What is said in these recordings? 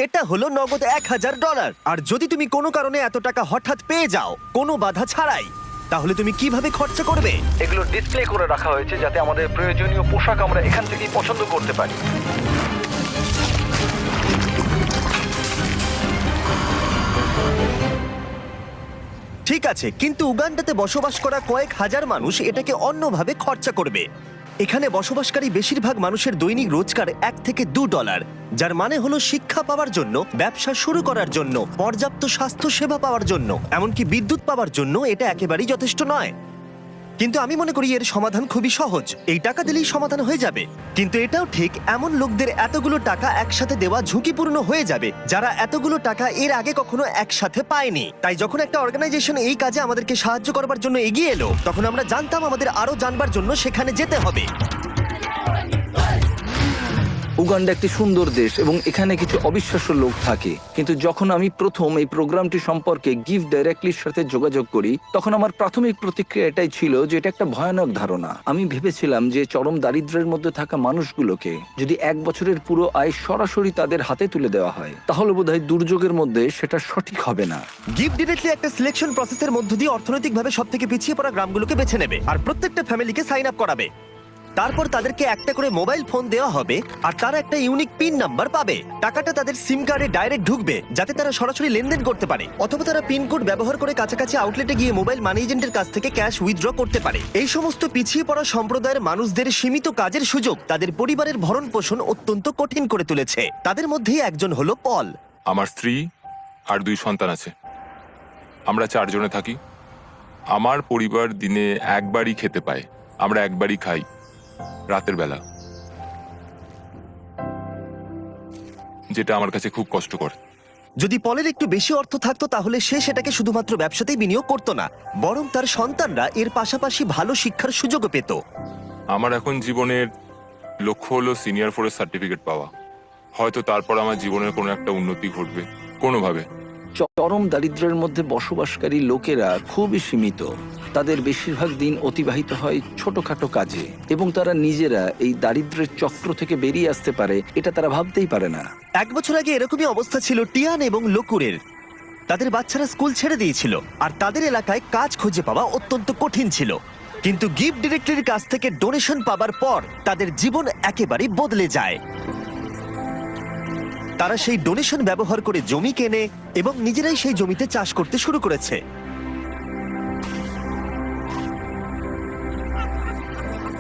এটা হলো নগদ $1000। আর যদি তুমি কোনো কারণে এত টাকা হঠাৎ পেয়ে যাও কোনো বাধা ছাড়াই, তাহলে তুমি কিভাবে খরচা করবে? এগুলো ডিসপ্লে করে রাখা হয়েছে যাতে আমাদের প্রয়োজনীয় পোশাক আমরা এখান থেকেই পছন্দ করতে পারি। ঠিক আছে, কিন্তু উগান্ডাতে বসবাস করা কয়েক হাজার মানুষ এটাকে অন্যভাবে খরচা করবে। এখানে বসবাসকারী বেশিরভাগ মানুষের দৈনিক রোজগার $1 থেকে $2, যার মানে হলো শিক্ষা পাওয়ার জন্য, ব্যবসা শুরু করার জন্য, পর্যাপ্ত স্বাস্থ্য সেবা পাওয়ার জন্য, এমনকি বিদ্যুৎ পাওয়ার জন্য এটা একেবারেই যথেষ্ট নয়। কিন্তু আমি মনে করি এর সমাধান খুবই সহজ, এই টাকা দিলেই সমাধান হয়ে যাবে। কিন্তু এটাও ঠিক, এমন লোকদের এতগুলো টাকা একসাথে দেওয়া ঝুঁকিপূর্ণ হয়ে যাবে যারা এতগুলো টাকা এর আগে কখনো একসাথে পায়নি। তাই যখন একটা অর্গানাইজেশন এই কাজে আমাদেরকে সাহায্য করবার জন্য এগিয়ে এলো, তখন আমরা জানতাম আমাদের আরো জানবার জন্য সেখানে যেতে হবে। উগান্ডা একটি সুন্দর দেশ এবং এখানে কিছু অবিশ্বাস্য লোক থাকে, কিন্তু যখন আমি প্রথম এই প্রোগ্রামটি সম্পর্কে গিভ ডাইরেক্টলির সাথে যোগাযোগ করি, তখন আমার প্রাথমিক প্রতিক্রিয়া এটাই ছিল যে এটা একটা ভয়ানক ধারণা। আমি ভেবেছিলাম যে চরম দারিদ্র্যের মধ্যে থাকা মানুষগুলোকে যদি 1 বছরের পুরো আয় সরাসরি তাদের হাতে তুলে দেওয়া হয়, তাহলে বোধহয় দুর্যোগের মধ্যে সেটা সঠিক হবে না। গিভ ডিরেক্টলি একটা সিলেকশন প্রসেসের মধ্য দিয়ে অর্থনৈতিকভাবে সবথেকে পিছিয়ে পড়া গ্রামগুলোকে বেছে নেবে আর প্রত্যেকটা ফ্যামিলিকে সাইন আপ করাবে। তারপর তাদেরকে একটা করে মোবাইল ফোন দেওয়া হবে আর তারা একটা ইউনিক পিন নাম্বার পাবে। টাকাটা তাদের সিম কার্ডে ডাইরেক্ট ঢুকবে যাতে তারা সরাসরি লেনদেন করতে পারে, অথবা তারা পিন কোড ব্যবহার করে কাছাকাছি আউটলেটে গিয়ে মোবাইল মানি এজেন্টের কাছ থেকে ক্যাশ উইথড্র করতে পারে। এই সমস্ত পিছিয়ে পড়া সম্প্রদায়ের মানুষদের সীমিত কাজের সুযোগ তাদের পরিবারের ভরণ পোষণ অত্যন্ত কঠিন করে তুলেছে। তাদের মধ্যেই একজন হলো পল। আমার স্ত্রী আর 2 সন্তান আছে। আমরা 4 জনে থাকি। আমার পরিবার দিনে একবারই খেতে পায়, আমরা একবারই খাই, রাতের বেলা, যেটা আমার কাছে খুব কষ্টকর। যদি পলের একটু বেশি অর্থ থাকতো তাহলে সে সেটাকে শুধুমাত্র ব্যবসাতেই বিনিয়োগ করতো না, বরং তার সন্তানরা এর পাশাপাশি ভালো শিক্ষার সুযোগও পেত। আমার এখন জীবনের লক্ষ্য হলো সিনিয়র 4 সার্টিফিকেট পাওয়া। হয়তো তারপর আমার জীবনের কোনো একটা উন্নতি ঘটবে কোনোভাবে। চরম দারিদ্র্যের মধ্যে বসবাসকারী লোকেরা খুবই সীমিত। তাদের বেশিরভাগ দিন অতিবাহিত হয় ছোটখাটো কাজে এবং তারা নিজেরা এই দারিদ্র্যের চক্র থেকে বেরিয়ে আসতে পারে এটা তারা ভাবতেই পারে না। 1 বছর আগে এরকমই অবস্থা ছিল টিয়ান এবং লকুরের। তাদের বাচ্চারা স্কুল ছেড়ে দিয়েছিল আর তাদের এলাকায় কাজ খুঁজে পাওয়া অত্যন্ত কঠিন ছিল। কিন্তু গিভ ডিরেক্টরির কাছ থেকে ডোনেশন পাবার পর তাদের জীবন একেবারেই বদলে যায়। তারা সেই ডোনেশন ব্যবহার করে জমি কেনে এবং নিজেরাই সেই জমিতে চাষ করতে শুরু করেছে।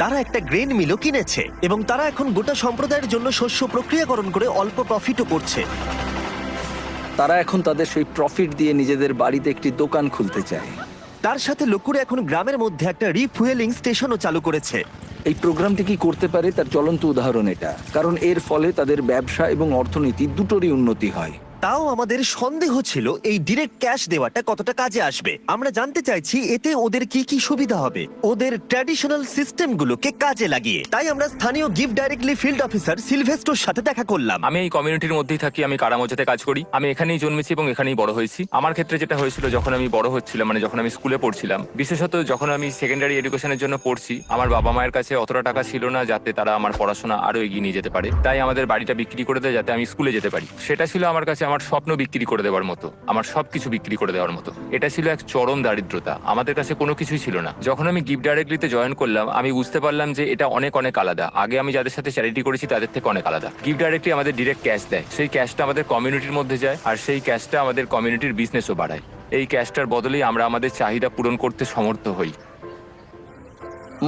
তারা একটা গ্রেন মিলও কিনেছে এবং তারা এখন গোটা সম্প্রদায়ের জন্য শস্য প্রক্রিয়াকরণ করে অল্প প্রফিটও করছে। তারা এখন তাদের সেই প্রফিট দিয়ে নিজেদের বাড়িতে একটি দোকান খুলতে চায়। তার সাথে লোকুরে এখন গ্রামের মধ্যে একটা রিফুয়েলিং স্টেশনও চালু করেছে। এই প্রোগ্রামটি কি করতে পারে তার জ্বলন্ত উদাহরণ এটা, কারণ এর ফলে তাদের ব্যবসা এবং অর্থনীতি দুটোরই উন্নতি হয়। তাও আমাদের সন্দেহ ছিল এই ডিরেক্ট ক্যাশ দেওয়াটা কতটা কাজে আসবে। আমরা জানতে চাইছি এতে ওদের কি কি সুবিধা হবে ওদের ট্র্যাডিশনাল সিস্টেমগুলোকে কাজে লাগিয়ে। তাই আমরা স্থানীয় গিভ ডাইরেক্টলি ফিল্ড অফিসার সিলভেস্টোর সাথে দেখা করলাম। আমি এই কমিউনিটির মধ্যেই থাকি, আমি কারামোজাতে কাজ করি। আমি এখানেই জন্মেছি এবং এখানেই বড় হয়েছি। আমার ক্ষেত্রে যেটা হয়েছিল, যখন আমি বড় হচ্ছিলাম, মানে যখন আমি স্কুলে পড়ছিলাম, বিশেষত যখন আমি সেকেন্ডারি এডুকেশনের জন্য পড়ছি, আমার বাবা মায়ের কাছে অতটা টাকা ছিল না যাতে তারা আমার পড়াশোনা আরো এগিয়ে নিয়ে যেতে পারে। তাই আমাদের বাড়িটা বিক্রি করে দেয় যাতে আমি স্কুলে যেতে পারি। সেটা ছিল আমার কাছে আমার স্বপ্ন বিক্রি করে দেওয়ার মতো, আমার সবকিছু বিক্রি করে দেওয়ার মতো। এটা ছিল এক চরম দারিদ্রতা, আমাদের কাছে কোনো কিছুই ছিল না। যখন আমি গিভ ডাইরেক্টলিতে জয়েন করলাম, আমি বুঝতে পারলাম যে এটা অনেক অনেক আলাদা। আগে আমি যাদের সাথে চ্যারিটি করেছি তাদের থেকে অনেক আলাদা। গিভ ডাইরেক্টলি আমাদের ডিরেক্ট ক্যাশ দেয়, সেই ক্যাশটা আমাদের কমিউনিটির মধ্যে যায় আর সেই ক্যাশটা আমাদের কমিউনিটির বিজনেসও বাড়ায়। এই ক্যাশটার বদলেই আমরা আমাদের চাহিদা পূরণ করতে সমর্থ হই।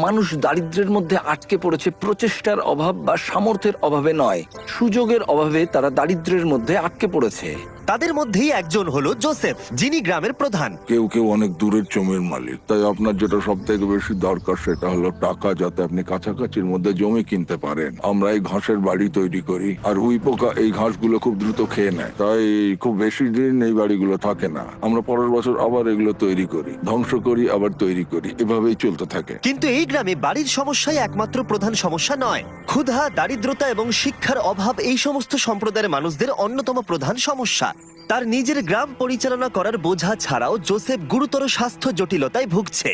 মানুষ দারিদ্র্যের মধ্যে আটকে পড়েছে প্রচেষ্টার অভাব বা সামর্থ্যের অভাবে নয়, সুযোগের অভাবে তারা দারিদ্র্যের মধ্যে আটকে পড়েছে। তাদের মধ্যেই একজন হলো জোসেফ, যিনি গ্রামের প্রধান। কেউ কেউ অনেক দূরের জমির মালিক, তাই আপনার যেটা সব থেকে বেশি দরকার সেটা হলো টাকা, যাতে আপনি কাছাকাছির মধ্যে জমি কিনতে পারেন। আমরা এই ঘাসের বাড়ি তৈরি করি আর উই পোকা এই ঘাসগুলো খুব দ্রুত খেয়ে নেয়, তাই খুব বেশি দিন এই বাড়িগুলো থাকে না। আমরা পরের বছর আবার এগুলো তৈরি করি, ধ্বংস করি, আবার তৈরি করি, এভাবেই চলতে থাকে। কিন্তু এই গ্রামে বাড়ির সমস্যাই একমাত্র প্রধান সমস্যা নয়। ক্ষুধা, দারিদ্রতা এবং শিক্ষার অভাব এই সমস্ত সম্প্রদায়ের মানুষদের অন্যতম প্রধান সমস্যা। তার নিজের গ্রাম পরিচালনা করার বোঝা ছাড়াও জোসেফ গুরুতর স্বাস্থ্য জটিলতায় ভুগছে।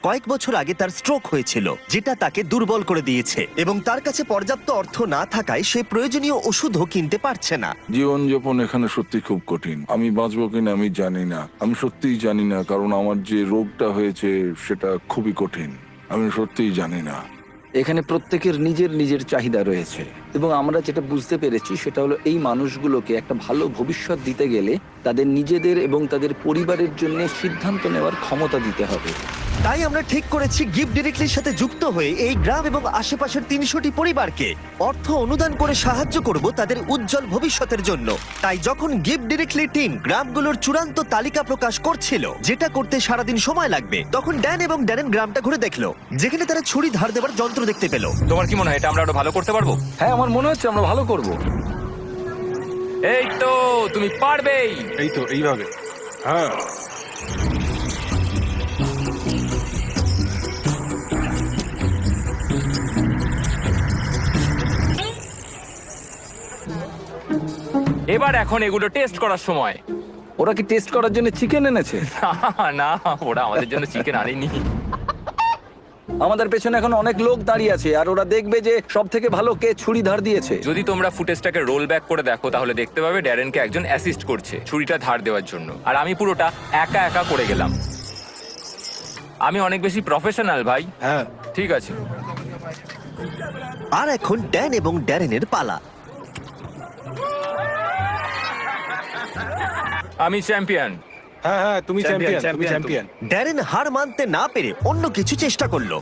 কয়েক বছর আগে তার স্ট্রোক হয়েছিল, যেটা তাকে দুর্বল করে দিয়েছে এবং তার কাছে পর্যাপ্ত অর্থ না থাকায় সে প্রয়োজনীয় ওষুধও কিনতে পারছে না। জীবনযাপন এখানে সত্যি খুব কঠিন। আমি বাঁচবো কিনা আমি জানি না, আমি সত্যিই জানি না, কারণ আমার যে রোগটা হয়েছে সেটা খুবই কঠিন। আমি সত্যিই জানি না। এখানে প্রত্যেকের নিজের নিজের চাহিদা রয়েছে এবং আমরা যেটা বুঝতে পেরেছি সেটা হলো এই মানুষগুলোকে একটা ভালো ভবিষ্যৎ দিতে গেলে তাদের নিজেদের এবং তাদের পরিবারের জন্য সিদ্ধান্ত নেওয়ার ক্ষমতা দিতে হবে। তাই আমরা ঠিক করেছি গিফট ডিরেক্টলির সাথে যুক্ত হয়ে এই গ্রাম এবং আশেপাশের 300টি পরিবারকে অর্থ অনুদান করে সাহায্য করব তাদের উজ্জ্বল ভবিষ্যতের জন্য। তাই যখন গিফট ডিরেক্টলি টিম গ্রামগুলোর চূড়ান্ত তালিকা প্রকাশ করছিল, যেটা করতে সারাদিন সময় লাগবে, তখন ড্যান এবং ড্যারেন গ্রামটা ঘুরে দেখলো, যেখানে তারা ছুরি ধার দেবার যন্ত্র দেখতে পেল। তোমার কি মনে হয় এটা আমরা আরো ভালো করতে পারবো? হ্যাঁ, আমার মনে হচ্ছে আমরা ভালো করব। এই তো, তুমি পারবেই। এই তো এইভাবে। হ্যাঁ, এবার এখন এগুলো টেস্ট করার সময়। ওরা কি টেস্ট করার জন্য চিকেন এনেছে? না, ওরা আমাদের জন্য চিকেন আনেনি। আমাদের পেছনে এখন অনেক লোক দাঁড়িয়ে আছে আর ওরা দেখবে যে সব থেকে ভালো কে ছুরি ধার দিয়েছে। যদি তোমরা ফুটেজটাকে রোল ব্যাক করে দেখো তাহলে দেখতে পাবে ড্যারেনকে একজন অ্যাসিস্ট করছে ছুরিটা ধার দেওয়ার জন্য, আর আমি পুরোটা একা একা করে গেলাম। আমি অনেক বেশি প্রফেশনাল ভাই। হ্যাঁ। ঠিক আছে। আর এখন ড্যান এবং ড্যারেনের পালা। আমি চ্যাম্পিয়ন। হ্যাঁ হ্যাঁ, তুমি চ্যাম্পিয়ন, তুমি champion, চ্যাম্পিয়ন। ড্যারেন হার মানতে না পেরে অন্য কিছু চেষ্টা করলো।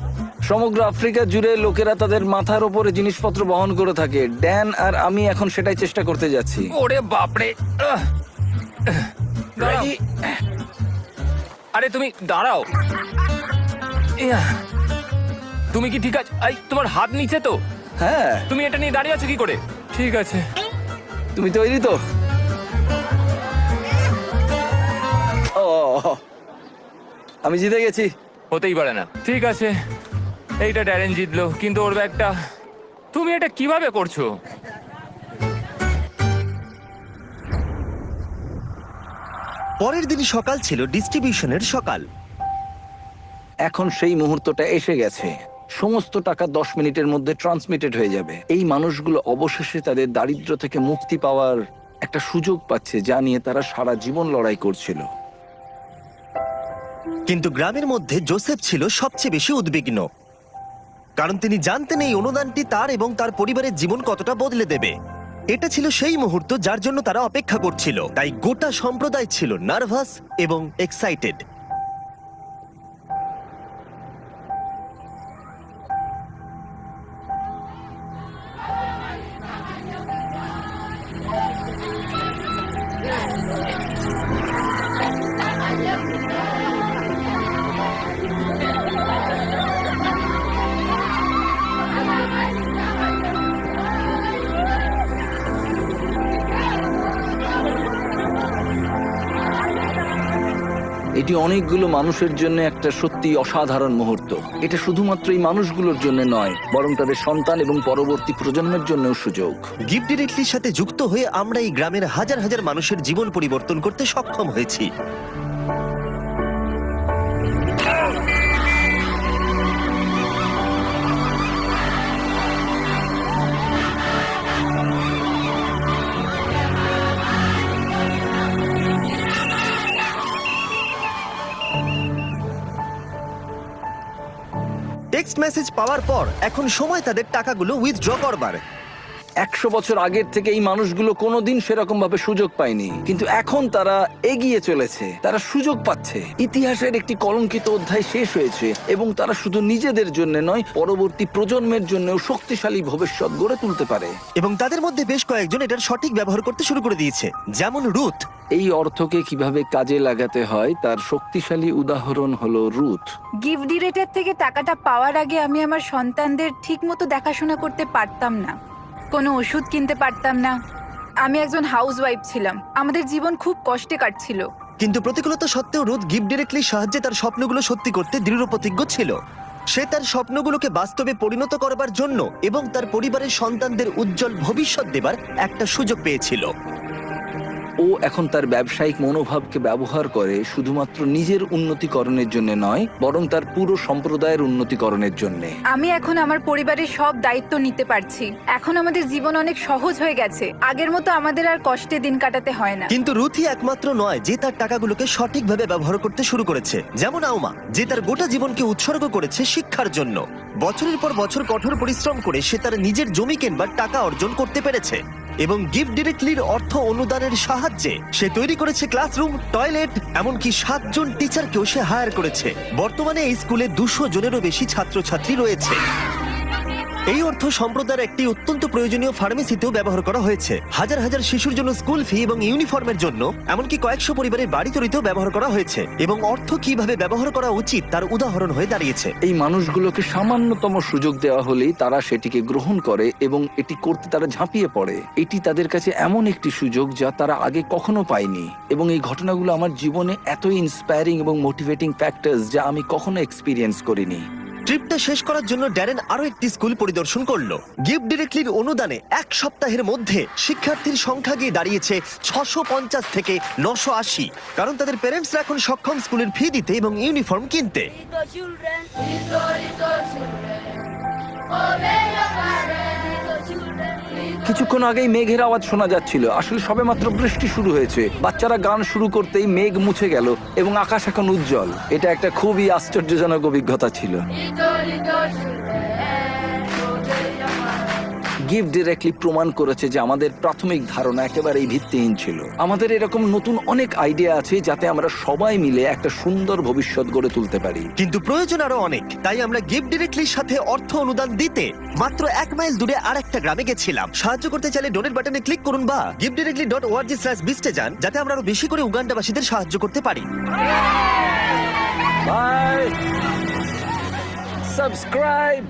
সমগ্র আফ্রিকা জুড়ে লোকেরা তাদের মাথার ওপরে জিনিসপত্র বহন করে থাকে। ড্যান আর আমি এখন সেটাই চেষ্টা করতে যাচ্ছি। ওরে বাপরে। দাঁড়াও। আরে তুমি দাঁড়াও। ইয়া। তুমি কি ঠিক আছে? তোমার হাত নিচে তো? হ্যাঁ। তুমি এটা নিয়ে দাঁড়িয়ে আছো কি করে? ঠিক আছে। তুমি তৈরি তো? ও, আমি জিতে গেছি। হতেই পারে না। ঠিক আছে, এইটা ড্যারেন জিতলো, কিন্তু ওর ব্যাগটা। তুমি এটা কিভাবে করছো? পরের দিন সকাল ছিল ডিস্ট্রিবিউশনের সকাল। এখন সেই মুহূর্তটা এসে গেছে। সমস্ত টাকা 10 মিনিটের মধ্যে ট্রান্সমিটেড হয়ে যাবে। এই মানুষগুলো অবশেষে তাদের দারিদ্র্য থেকে মুক্তি পাওয়ার একটা সুযোগ পাচ্ছে, যা নিয়ে তারা সারা জীবন লড়াই করছিল। কিন্তু গ্রামের মধ্যে জোসেফ ছিল সবচেয়ে বেশি উদ্বিগ্ন, কারণ তিনি জানতেন এই অনুদানটি তার এবং তার পরিবারের জীবন কতটা বদলে দেবে। এটা ছিল সেই মুহূর্ত যার জন্য তারা অপেক্ষা করছিল, তাই গোটা সম্প্রদায় ছিল নার্ভাস এবং এক্সাইটেড। এটি অনেকগুলো মানুষের জন্য একটা সত্যি অসাধারণ মুহূর্ত। এটা শুধুমাত্র এই মানুষগুলোর জন্য নয়, বরং তাদের সন্তান এবং পরবর্তী প্রজন্মের জন্যও সুযোগ। গিফট ডিরেক্টলির সাথে যুক্ত হয়ে আমরা এই গ্রামের হাজার হাজার মানুষের জীবন পরিবর্তন করতে সক্ষম হয়েছি। টেক্সট মেসেজ পাওয়ার পর এখন সময় তাদের টাকাগুলো উইথড্র করবার। 100 বছর আগের থেকে এই মানুষগুলো কোনোদিন সেরকম ভাবে সুযোগ পায়নি, কিন্তু এখন তারা এগিয়ে চলেছে, তারা সুযোগ পাচ্ছে। ইতিহাসের একটি কলঙ্কিত অধ্যায় শেষ হয়েছে এবং তারা শুধু নিজেদের জন্য নয়, পরবর্তী প্রজন্মের জন্যও শক্তিশালী ভবিষ্যৎ গড়ে তুলতে পারে। এবং তাদের মধ্যে বেশ কয়েকজন এটার সঠিক ব্যবহার করতে শুরু করে দিয়েছে, যেমন রুথ। এই অর্থকে কিভাবে কাজে লাগাতে হয় তার শক্তিশালী উদাহরণ হলো রুথ। গিফট ডিরেক্টর থেকে টাকাটা পাওয়ার আগে আমি আমার সন্তানদের ঠিকমতো দেখাশোনা করতে পারতাম না, কোনো ওষুধ কিনতে পারতাম না। আমি একজন হাউসওয়াইফ ছিলাম, আমাদের জীবন খুব কষ্টে কাটছিল। কিন্তু প্রতিকূলতা সত্ত্বেও রুথ গিফট ডিরেক্টলির সাহায্যে তার স্বপ্নগুলো সত্যি করতে দৃঢ়প্রতিজ্ঞ ছিল। সে তার স্বপ্নগুলোকে বাস্তবে পরিণত করবার জন্য এবং তার পরিবারের সন্তানদের উজ্জ্বল ভবিষ্যৎ দেবার একটা সুযোগ পেয়েছিল। ও এখন তার ব্যবসায়িক মনোভাবকে ব্যবহার করে শুধুমাত্র নিজের উন্নতিকরণের জন্য নয়, বরং তার পুরো সম্প্রদায়ের উন্নতিকরণের জন্য। আমি এখন আমার পরিবারের সব দায়িত্ব নিতে পারছি। এখন আমাদের জীবন অনেক সহজ হয়ে গেছে। আগের মতো আমাদের আর কষ্টে দিন কাটাতে হয় না। কিন্তু রুথি একমাত্র নয় যে তার টাকাগুলোকে সঠিকভাবে ব্যবহার করতে শুরু করেছে, যেমন আউমা, যে তার গোটা জীবনকে উৎসর্গ করেছে শিক্ষার জন্য। বছরের পর বছর কঠোর পরিশ্রম করে সে তার নিজের জমি কেনবার টাকা অর্জন করতে পেরেছে, এবং গিফট ডিরেক্টলির অর্থ অনুদানের সাহায্যে সে তৈরি করেছে ক্লাসরুম, টয়লেট, এমনকি 7 জন টিচারকেও সে হায়ার করেছে। বর্তমানে এই স্কুলে 200 জনেরও বেশি ছাত্রছাত্রী রয়েছে। এই অর্থ সম্প্রদায়ের একটি অত্যন্ত প্রয়োজনীয় ফার্মেসিতেও ব্যবহার করা হয়েছে। হাজার হাজার শিশুর জন্য স্কুল ফি এবং ইউনিফর্মের জন্য, এমনকি কয়েকশো পরিবারের বাড়ি তৈরিতেও ব্যবহার করা হয়েছে। এবং অর্থ কিভাবে ব্যবহার করা উচিত তার উদাহরণ হয়ে দাঁড়িয়েছে। এই মানুষগুলোকে সামান্যতম সুযোগ দেওয়া হলেই তারা সেটিকে গ্রহণ করে এবং এটি করতে তারা ঝাঁপিয়ে পড়ে। এটি তাদের কাছে এমন একটি সুযোগ যা তারা আগে কখনো পায়নি। এবং এই ঘটনাগুলো আমার জীবনে এতই ইন্সপায়ারিং এবং মোটিভেটিং ফ্যাক্টরস যা আমি কখনো এক্সপিরিয়েন্স করিনি। ট্রিপটা শেষ করার জন্য ড্যারেন আরো একটি স্কুল পরিদর্শন করলো। গিফট ডিরেক্টলির অনুদানে 1 সপ্তাহের মধ্যে শিক্ষার্থীর সংখ্যা গিয়ে দাঁড়িয়েছে 650 থেকে 980, কারণ তাদের প্যারেন্টসরা এখন সক্ষম স্কুলের ফি দিতে এবং ইউনিফর্ম কিনতে। Little children, little children, obey your parents, little children, little কিছুক্ষণ আগেই মেঘের আওয়াজ শোনা যাচ্ছিল। আসলে সবেমাত্র বৃষ্টি শুরু হয়েছে। বাচ্চারা গান শুরু করতেই মেঘ মুছে গেল এবং আকাশ এখন উজ্জ্বল। এটা একটা খুবই আশ্চর্যজনক অভিজ্ঞতা ছিল। children, obey your parents. Gift directly প্রমাণ করেছে যে আমাদের প্রাথমিক ধারণা একেবারেই ভিত্তিহীন ছিল। আমাদের এরকম নতুন অনেক আইডিয়া আছে যাতে আমরা সবাই মিলে একটা সুন্দর ভবিষ্যৎ গড়ে তুলতে পারি। কিন্তু প্রয়োজন আরো অনেক, তাই আমরা গিফট ডিরেক্টলির সাথে অর্থ অনুদান দিতে মাত্র 1 মাইল দূরে আরেকটা গ্রামে গেছিলাম। সাহায্য করতে চাইলে ডোনেট বাটনে ক্লিক করুন বা giftdirectly.org/beast এ যান, যাতে আমরা আরো বেশি করে উগান্ডাবাসীদের সাহায্য করতে পারি। বাই। সাবস্ক্রাইব।